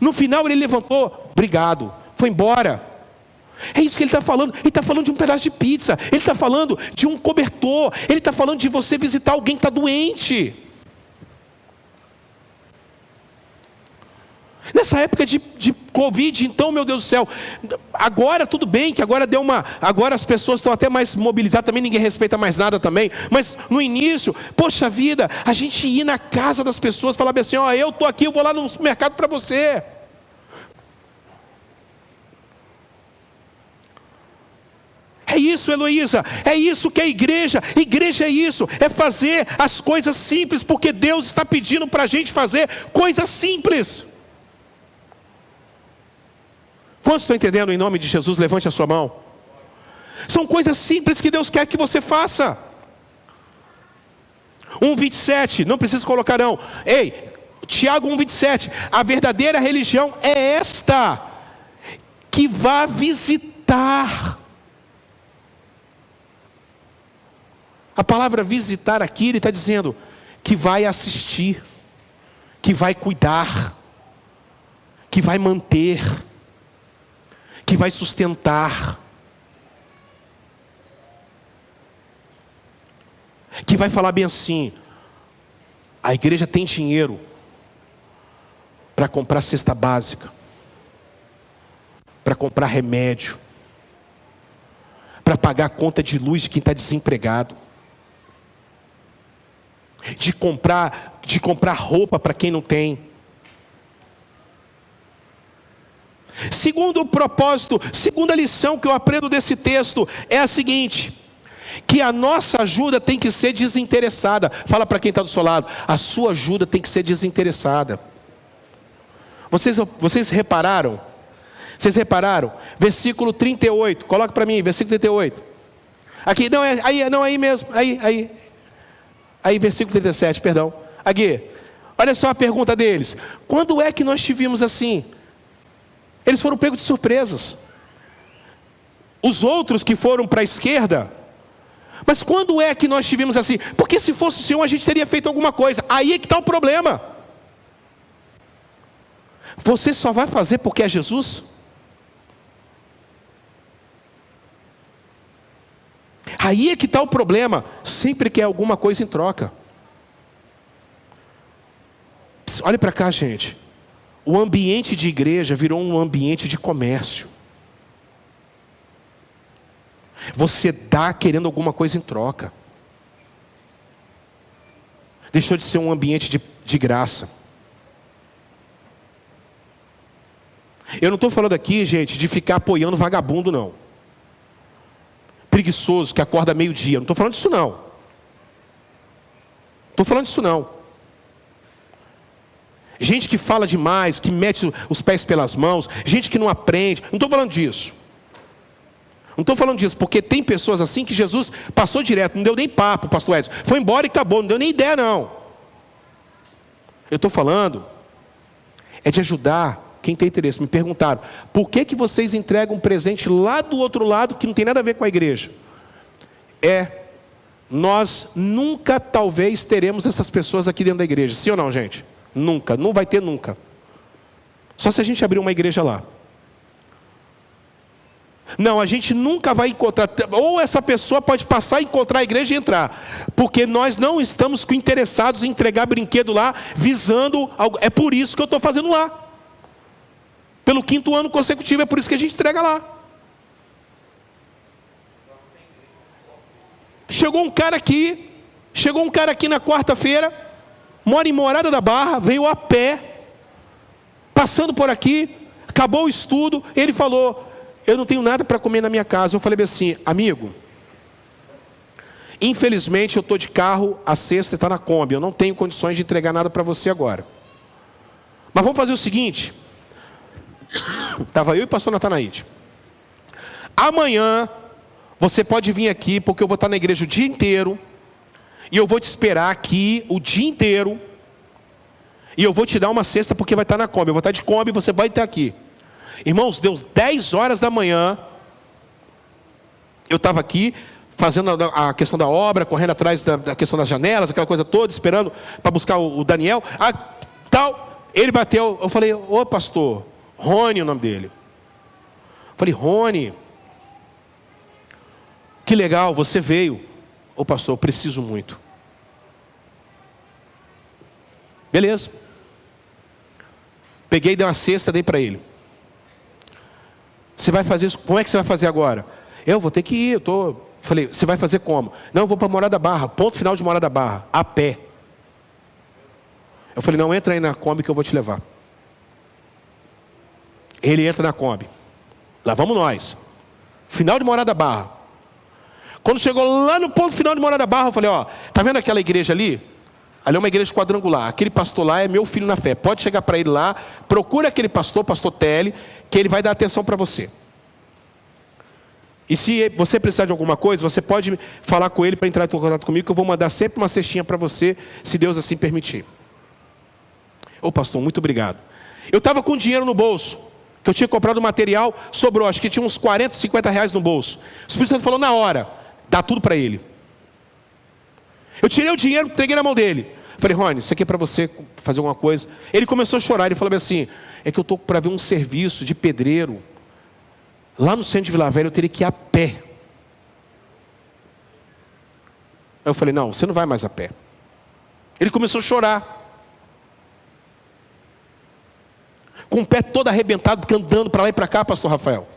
No final ele levantou: obrigado, foi embora. É isso que ele está falando. Ele está falando de um pedaço de pizza. Ele está falando de um cobertor. Ele está falando de você visitar alguém que está doente. Nessa época de Covid, então, meu Deus do céu, agora tudo bem, que agora agora as pessoas estão até mais mobilizadas, também ninguém respeita mais nada também, mas no início, poxa vida, a gente ia na casa das pessoas, falar assim: ó, eu estou aqui, eu vou lá no supermercado para você. É isso, Heloísa, é isso que é igreja. Igreja é isso, é fazer as coisas simples, porque Deus está pedindo para a gente fazer coisas simples. Quantos estão entendendo? Em nome de Jesus, levante a sua mão. São coisas simples que Deus quer que você faça. 1:27, não precisa colocar não. Ei, Tiago 1:27, a verdadeira religião é esta: que vá visitar. A palavra visitar aqui, ele está dizendo que vai assistir, que vai cuidar, que vai manter, que vai sustentar, que vai falar bem assim: a igreja tem dinheiro para comprar cesta básica, para comprar remédio, para pagar a conta de luz de quem está desempregado. de comprar roupa para quem não tem. Segundo propósito, segunda lição que eu aprendo desse texto é a seguinte: que a nossa ajuda tem que ser desinteressada. Fala para quem está do seu lado, a sua ajuda tem que ser desinteressada. Vocês repararam? Vocês repararam? Versículo 38, coloca para mim, versículo 38. Aqui, aí mesmo, aí versículo 37, perdão. Aqui, olha só a pergunta deles: quando é que nós te vimos assim? Eles foram pegos de surpresas. Os outros que foram para a esquerda, mas quando é que nós te vimos assim? Porque se fosse o Senhor, a gente teria feito alguma coisa. Aí é que está o problema. Você só vai fazer porque é Jesus? Aí é que está o problema. Sempre quer alguma coisa em troca. Olha para cá, gente. O ambiente de igreja virou um ambiente de comércio. Você dá querendo alguma coisa em troca. Deixou de ser um ambiente de graça. Eu não estou falando aqui, gente, de ficar apoiando vagabundo, não. Preguiçoso, que acorda meio-dia. Não estou falando disso, não. Estou falando disso, não. Gente que fala demais, que mete os pés pelas mãos, gente que não aprende. Não estou falando disso. Não estou falando disso, porque tem pessoas assim que Jesus passou direto, não deu nem papo, pastor Edson. Foi embora e acabou, não deu nem ideia, não. Eu estou falando é de ajudar quem tem interesse. Me perguntaram, por que vocês entregam um presente lá do outro lado que não tem nada a ver com a igreja? Nós nunca talvez teremos essas pessoas aqui dentro da igreja. Sim ou não, gente? Nunca, não vai ter nunca. Só se a gente abrir uma igreja lá. Não, a gente nunca vai encontrar. Ou essa pessoa pode passar, encontrar a igreja e entrar. Porque nós não estamos interessados em entregar brinquedo lá, visando algo. É por isso que eu estou fazendo lá. Pelo 5º ano consecutivo, é por isso que a gente entrega lá. Chegou um cara aqui na quarta-feira, mora em Morada da Barra, veio a pé, passando por aqui, acabou o estudo, ele falou, eu não tenho nada para comer na minha casa. Eu falei assim, amigo, infelizmente eu estou de carro, a cesta está na Kombi, eu não tenho condições de entregar nada para você agora. Mas vamos fazer o seguinte, estava eu e o pastor Natanaide. Amanhã, você pode vir aqui, porque eu vou estar na igreja o dia inteiro, e eu vou te esperar aqui o dia inteiro, e eu vou te dar uma cesta, porque vai estar na Kombi. Eu vou estar de Kombi, você vai estar aqui. Irmãos, deu 10 horas da manhã, eu estava aqui, fazendo a questão da obra, correndo atrás da questão das janelas, aquela coisa toda, esperando para buscar o Daniel, tal. Ele bateu, eu falei, ô pastor, Rony, o nome dele. Eu falei, Rony, que legal, você veio. Ô pastor, eu preciso muito. Beleza. Peguei, dei uma cesta, dei para ele. Você vai fazer isso, como é que você vai fazer agora? Eu vou ter que ir, Falei, você vai fazer como? Não, eu vou para Morada da Barra, ponto final de Morada da Barra, a pé. Eu falei, não, entra aí na Kombi que eu vou te levar. Ele entra na Kombi. Lá vamos nós. Final de Morada da Barra. Quando chegou lá no ponto final de Morada da Barra, eu falei, tá vendo aquela igreja ali? Ali é uma igreja quadrangular. Aquele pastor lá é meu filho na fé. Pode chegar para ele lá, procura aquele pastor Telly, que ele vai dar atenção para você. E se você precisar de alguma coisa, você pode falar com ele para entrar em contato comigo, que eu vou mandar sempre uma cestinha para você, se Deus assim permitir. Ô pastor, muito obrigado. Eu estava com dinheiro no bolso, que eu tinha comprado material, sobrou, acho que tinha uns 40, 50 reais no bolso. O Espírito Santo falou na hora, dá tudo para ele. Eu tirei o dinheiro, peguei na mão dele. Falei, Rony, isso aqui é para você fazer alguma coisa. Ele começou a chorar, ele falou assim, é que eu estou para ver um serviço de pedreiro. Lá no centro de Vila Velha eu teria que ir a pé. Eu falei, não, você não vai mais a pé. Ele começou a chorar. Com o pé todo arrebentado, porque andando para lá e para cá, pastor Rafael.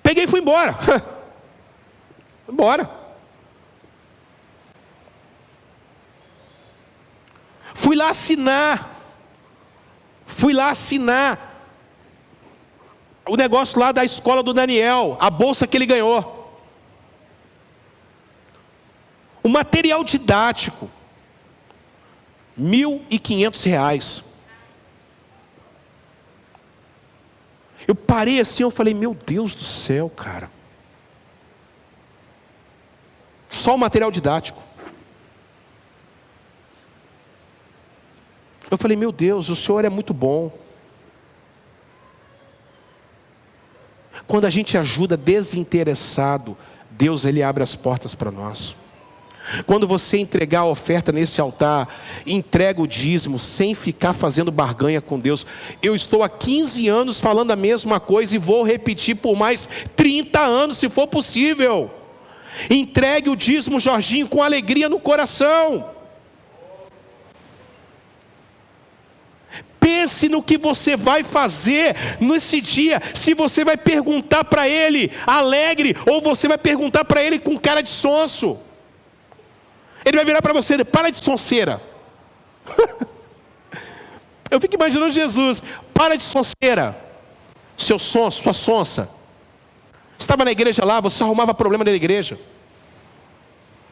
Peguei e fui embora. Embora. Fui lá assinar o negócio lá da escola do Daniel, a bolsa que ele ganhou. O material didático, R$ 1.500. Eu parei assim, eu falei, meu Deus do céu, cara. Só o material didático. Eu falei, meu Deus, o Senhor é muito bom. Quando a gente ajuda desinteressado, Deus, Ele abre as portas para nós. Quando você entregar a oferta nesse altar, entrega o dízimo sem ficar fazendo barganha com Deus. Eu estou há 15 anos falando a mesma coisa e vou repetir por mais 30 anos, se for possível. Entregue o dízimo, Jorginho, com alegria no coração. Pense no que você vai fazer nesse dia. Se você vai perguntar para Ele alegre, ou você vai perguntar para Ele com cara de sonso. Ele vai virar para você, para de sonseira. Eu fico imaginando Jesus, para de sonseira. Seu sonso, sua sonsa. Estava na igreja lá, você arrumava problema da igreja.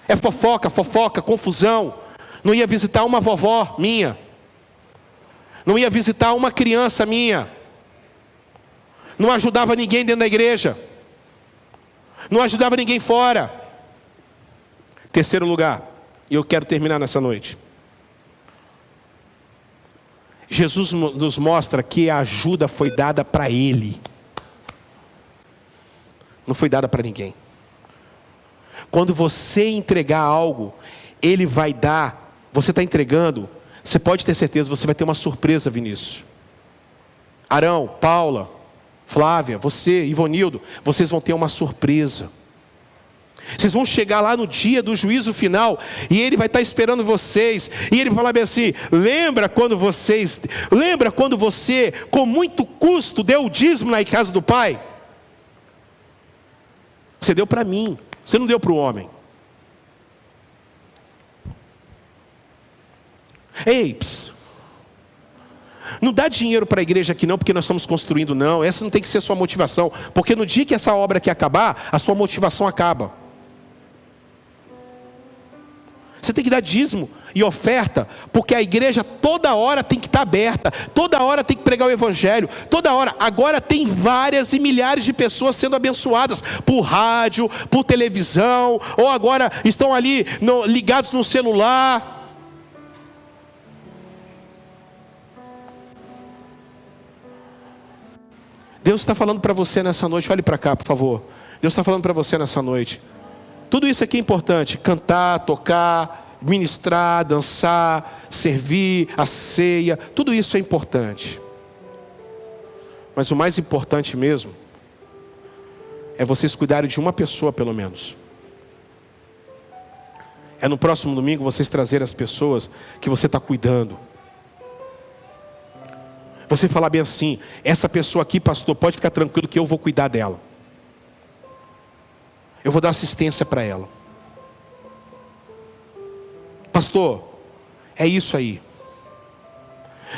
É fofoca, confusão. Não ia visitar uma vovó minha. Não ia visitar uma criança minha. Não ajudava ninguém dentro da igreja. Não ajudava ninguém fora. Terceiro lugar. E eu quero terminar nessa noite. Jesus nos mostra que a ajuda foi dada para Ele. Não foi dada para ninguém. Quando você entregar algo, Ele vai dar. Você está entregando, você pode ter certeza, você vai ter uma surpresa, Vinícius. Arão, Paula, Flávia, você, Ivonildo, vocês vão ter uma surpresa. Vocês vão chegar lá no dia do juízo final, e Ele vai estar esperando vocês, e Ele vai falar bem assim, lembra quando você, com muito custo, deu o dízimo na casa do Pai? Você deu para mim, você não deu para o homem. Ei, não dá dinheiro para a igreja aqui não, porque nós estamos construindo não, essa não tem que ser sua motivação, porque no dia que essa obra aqui acabar, a sua motivação acaba. Você tem que dar dízimo e oferta, porque a igreja toda hora tem que estar aberta, toda hora tem que pregar o evangelho, toda hora. Agora tem várias e milhares de pessoas sendo abençoadas por rádio, por televisão, ou agora estão ali ligados no celular. Deus está falando para você nessa noite, olhe para cá por favor. Deus está falando para você nessa noite. Tudo isso aqui é importante, cantar, tocar, ministrar, dançar, servir, a ceia, tudo isso é importante. Mas o mais importante mesmo, é vocês cuidarem de uma pessoa pelo menos. É no próximo domingo vocês trazerem as pessoas que você está cuidando. Você falar bem assim, essa pessoa aqui, pastor, pode ficar tranquilo que eu vou cuidar dela. Eu vou dar assistência para ela. Pastor, é isso aí.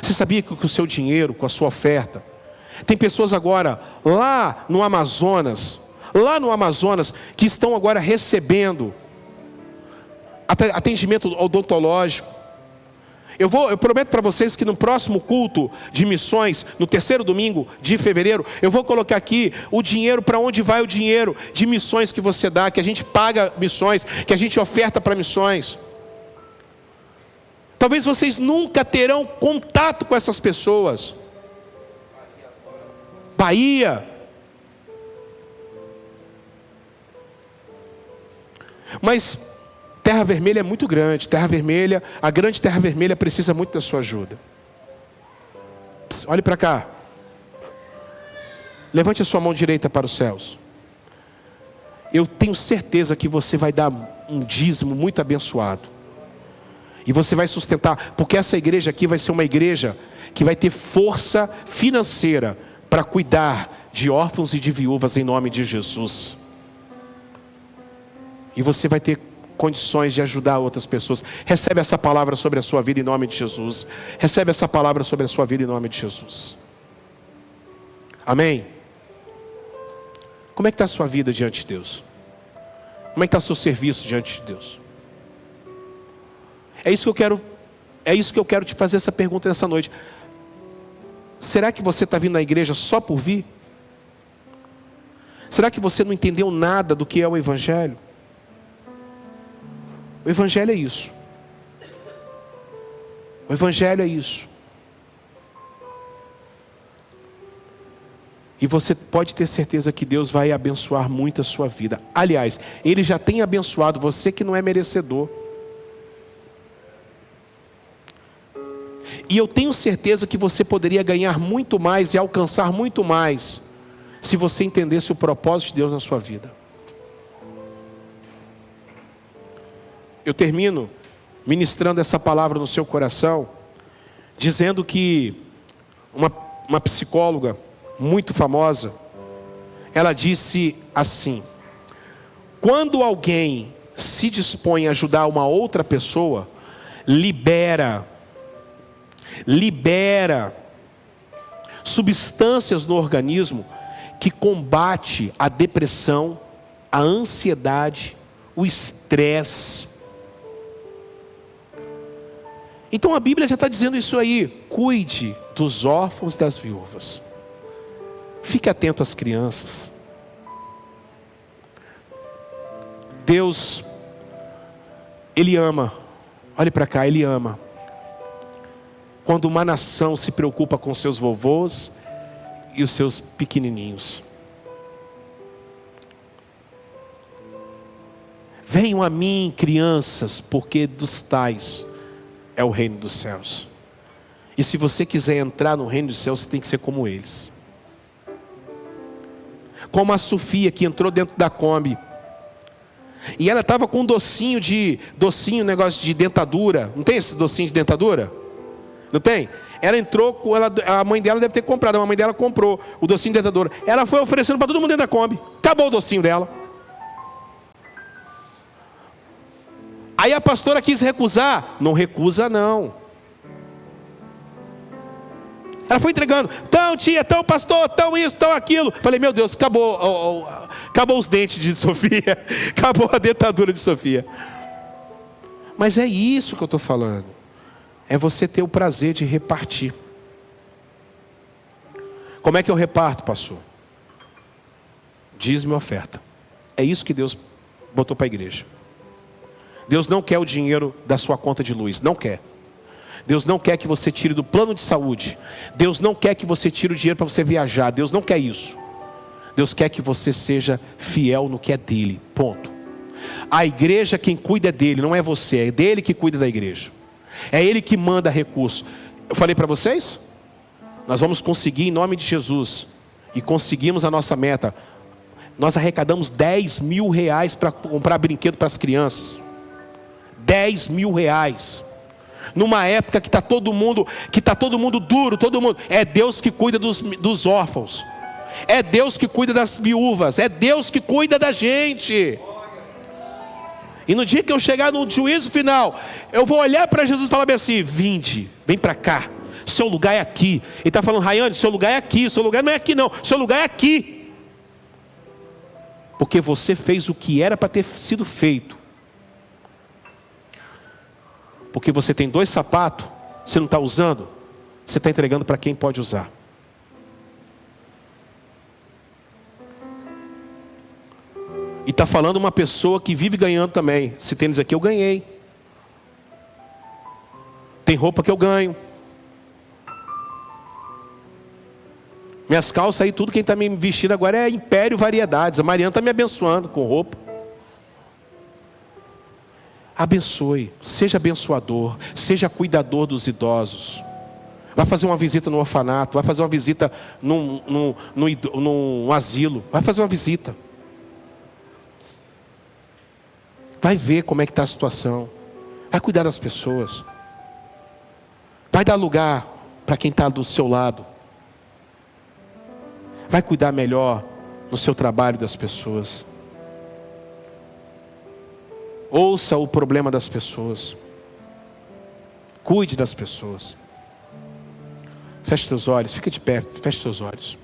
Você sabia que com o seu dinheiro, com a sua oferta, tem pessoas agora lá no Amazonas, que estão agora recebendo atendimento odontológico. Eu prometo para vocês que no próximo culto de missões, no terceiro domingo de fevereiro, eu vou colocar aqui o dinheiro, para onde vai o dinheiro de missões que você dá, que a gente paga missões, que a gente oferta para missões. Talvez vocês nunca terão contato com essas pessoas. Bahia. Mas Terra Vermelha é muito grande. A grande Terra Vermelha precisa muito da sua ajuda. Olhe para cá. Levante a sua mão direita para os céus. Eu tenho certeza que você vai dar um dízimo muito abençoado. E você vai sustentar, porque essa igreja aqui vai ser uma igreja que vai ter força financeira para cuidar de órfãos e de viúvas em nome de Jesus. E você vai ter condições de ajudar outras pessoas. Recebe essa palavra sobre a sua vida em nome de Jesus. Recebe essa palavra sobre a sua vida em nome de Jesus. Amém? Como é que está a sua vida diante de Deus? Como é que está o seu serviço diante de Deus? É isso que eu quero te fazer essa pergunta nessa noite. Será que você está vindo na igreja só por vir? Será que você não entendeu nada do que é o Evangelho? O Evangelho é isso. O Evangelho é isso. E você pode ter certeza que Deus vai abençoar muito a sua vida. Aliás, Ele já tem abençoado você que não é merecedor. E eu tenho certeza que você poderia ganhar muito mais e alcançar muito mais se você entendesse o propósito de Deus na sua vida. Eu termino ministrando essa palavra no seu coração, dizendo que uma psicóloga muito famosa, ela disse assim: quando alguém se dispõe a ajudar uma outra pessoa, libera substâncias no organismo que combate a depressão, a ansiedade, o estresse. Então a Bíblia já está dizendo isso aí. Cuide dos órfãos e das viúvas. Fique atento às crianças. Deus, Ele ama. Olhe para cá, Ele ama. Quando uma nação se preocupa com seus vovôs e os seus pequenininhos. Venham a mim, crianças, porque dos tais é o reino dos céus. E se você quiser entrar no reino dos céus, você tem que ser como eles. Como a Sofia, que entrou dentro da Kombi. E ela estava com um docinho, negócio de dentadura. Não tem esse docinho de dentadura? Não tem? Ela entrou, a mãe dela deve ter comprado. A mãe dela comprou o docinho de dentadura. Ela foi oferecendo para todo mundo dentro da Kombi. Acabou o docinho dela. Aí a pastora quis recusar. Não recusa não. Ela foi entregando. Tão tia, tão pastor, tão isso, tão aquilo. Falei, meu Deus, acabou os dentes de Sofia. Acabou a dentadura de Sofia. Mas é isso que eu estou falando. É você ter o prazer de repartir. Como é que eu reparto, pastor? Dízimo e oferta. É isso que Deus botou para a igreja. Deus não quer o dinheiro da sua conta de luz. Não quer. Deus não quer que você tire do plano de saúde. Deus não quer que você tire o dinheiro para você viajar. Deus não quer isso. Deus quer que você seja fiel no que é dele. Ponto. A igreja, quem cuida é dele, não é você. É dele que cuida da igreja. É ele que manda recurso. Eu falei para vocês? Nós vamos conseguir em nome de Jesus. E conseguimos a nossa meta. Nós arrecadamos 10 mil reais para comprar brinquedo para as crianças. 10 mil reais. Numa época que está todo mundo duro, todo mundo. É Deus que cuida dos órfãos. É Deus que cuida das viúvas. É Deus que cuida da gente. E no dia que eu chegar no juízo final, eu vou olhar para Jesus e falar bem assim: vinde, vem para cá. Seu lugar é aqui. Ele está falando, Rayane, seu lugar é aqui. Seu lugar não é aqui não, seu lugar é aqui. Porque você fez o que era para ter sido feito. Porque você tem 2 sapatos, você não está usando, você está entregando para quem pode usar. E está falando uma pessoa que vive ganhando também. Esse tênis aqui eu ganhei. Tem roupa que eu ganho. Minhas calças aí, tudo quem está me vestindo agora é Império Variedades. A Mariana está me abençoando com roupa. Abençoe, seja abençoador, seja cuidador dos idosos. Vai fazer uma visita no orfanato, vai fazer uma visita num asilo, vai fazer uma visita. Vai ver como é que está a situação. Vai cuidar das pessoas. Vai dar lugar para quem está do seu lado. Vai cuidar melhor no seu trabalho das pessoas. Ouça o problema das pessoas. Cuide das pessoas. Feche seus olhos, fica de pé, feche seus olhos.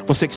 Você que